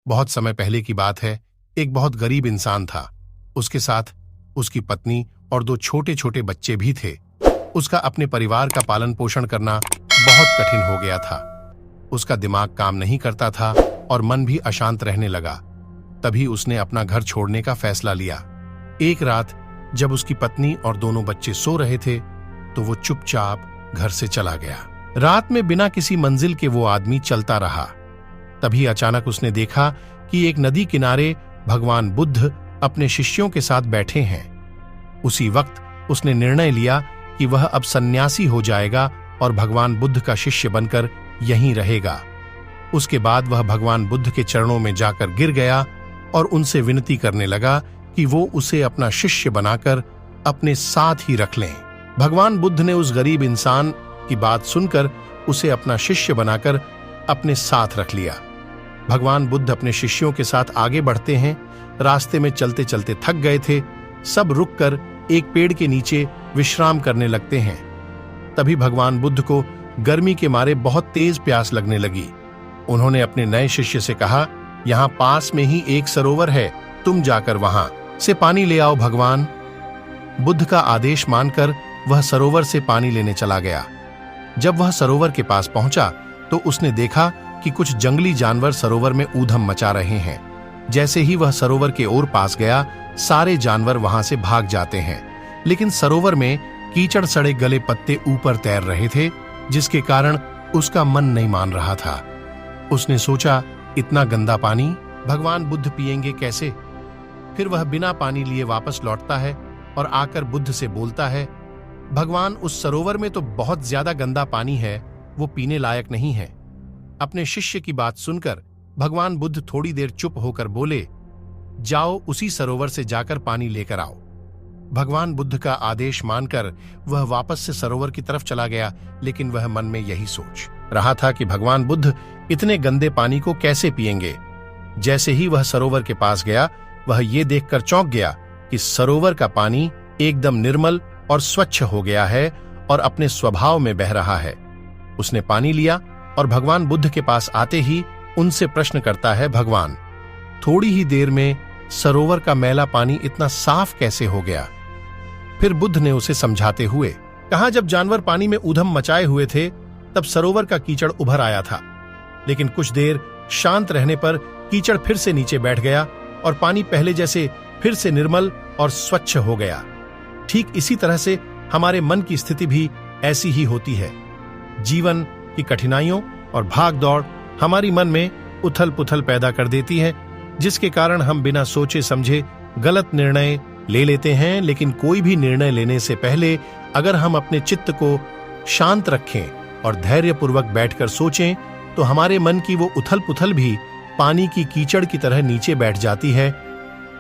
बहुत समय पहले की बात है। एक बहुत गरीब इंसान था। उसके साथ उसकी पत्नी और 2 छोटे छोटे बच्चे भी थे। उसका अपने परिवार का पालन पोषण करना बहुत कठिन हो गया था। उसका दिमाग काम नहीं करता था और मन भी अशांत रहने लगा। तभी उसने अपना घर छोड़ने का फैसला लिया। एक रात जब उसकी पत्नी और दोनों बच्चे सो रहे थे तो वो चुपचाप घर से चला गया। रात में बिना किसी मंजिल के वो आदमी चलता रहा। तभी अचानक उसने देखा कि एक नदी किनारे भगवान बुद्ध अपने शिष्यों के साथ बैठे हैं। उसी वक्त उसने निर्णय लिया कि वह अब सन्यासी हो जाएगा और भगवान बुद्ध का शिष्य बनकर यहीं रहेगा। उसके बाद वह भगवान बुद्ध के चरणों में जाकर गिर गया और उनसे विनती करने लगा कि वो उसे अपना शिष्य बनाकर अपने साथ ही रख लें। भगवान बुद्ध ने उस गरीब इंसान की बात सुनकर उसे अपना शिष्य बनाकर अपने साथ रख लिया। भगवान बुद्ध अपने शिष्यों के साथ आगे बढ़ते हैं। रास्ते में चलते चलते थक गए थे। सब रुककर एक पेड़ के नीचे विश्राम करने लगते हैं। तभी भगवान बुद्ध को गर्मी के मारे बहुत तेज प्यास लगने लगी। उन्होंने अपने नए शिष्य से कहा, यहाँ पास में ही एक सरोवर है, तुम जाकर वहां से पानी ले आओ। भगवान बुद्ध का आदेश मानकर वह सरोवर से पानी लेने चला गया। जब वह सरोवर के पास पहुंचा तो उसने देखा कि कुछ जंगली जानवर सरोवर में ऊधम मचा रहे हैं। जैसे ही वह सरोवर के ओर पास गया, सारे जानवर वहां से भाग जाते हैं, लेकिन सरोवर में कीचड़ सड़े गले पत्ते ऊपर तैर रहे थे, जिसके कारण उसका मन नहीं मान रहा था। उसने सोचा, इतना गंदा पानी भगवान बुद्ध पिएंगे कैसे? फिर वह बिना पानी लिए वापस लौटता है और आकर बुद्ध से बोलता है, भगवान उस सरोवर में तो बहुत ज्यादा गंदा पानी है, वो पीने लायक नहीं है। अपने शिष्य की बात सुनकर भगवान बुद्ध थोड़ी देर चुप होकर बोले, जाओ उसी सरोवर से जाकर पानी लेकर आओ। भगवान बुद्ध का आदेश मानकर वह वापस से सरोवर की तरफ चला गया, लेकिन वह मन में यही सोच रहा था कि भगवान बुद्ध इतने गंदे पानी को कैसे पिएंगे। जैसे ही वह सरोवर के पास गया, वह ये देखकर चौंक गया कि सरोवर का पानी एकदम निर्मल और स्वच्छ हो गया है और अपने स्वभाव में बह रहा है। उसने पानी लिया और भगवान बुद्ध के पास आते ही उनसे प्रश्न करता है, भगवान थोड़ी ही देर में सरोवर का मैला पानी इतना साफ कैसे हो गया? फिर बुद्ध ने उसे समझाते हुए कहा, जब जानवर पानी में ऊधम मचाए हुए थे तब सरोवर का कीचड़ उभर आया था, लेकिन कुछ देर शांत रहने पर कीचड़ फिर से नीचे बैठ गया और पानी पहले जैसे फिर से निर्मल और स्वच्छ हो गया। ठीक इसी तरह से हमारे मन की स्थिति भी ऐसी ही होती है। जीवन की कठिनाइयों और भाग दौड़ हमारी मन में उथल पुथल पैदा कर देती है, जिसके कारण हम बिना सोचे समझे गलत निर्णय ले लेते हैं। लेकिन कोई भी निर्णय लेने से पहले अगर हम अपने चित्त को शांत रखें और धैर्यपूर्वक बैठकर सोचें, तो हमारे मन की वो उथल पुथल भी पानी की कीचड़ की तरह नीचे बैठ जाती है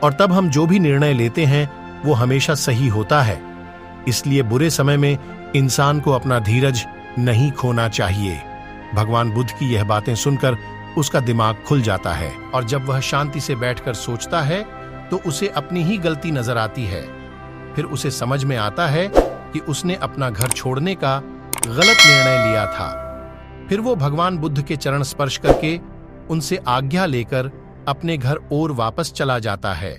और तब हम जो भी निर्णय लेते हैं वो हमेशा सही होता है। इसलिए बुरे समय में इंसान को अपना धीरज नहीं खोना चाहिए। भगवान बुद्ध की यह बातें सुनकर उसका दिमाग खुल जाता है और जब वह शांति से बैठकर सोचता है तो उसे अपनी ही गलती नजर आती है। फिर उसे समझ में आता है कि उसने अपना घर छोड़ने का गलत निर्णय लिया था। फिर वो भगवान बुद्ध के चरण स्पर्श करके उनसे आज्ञा लेकर अपने घर और वापस चला जाता है।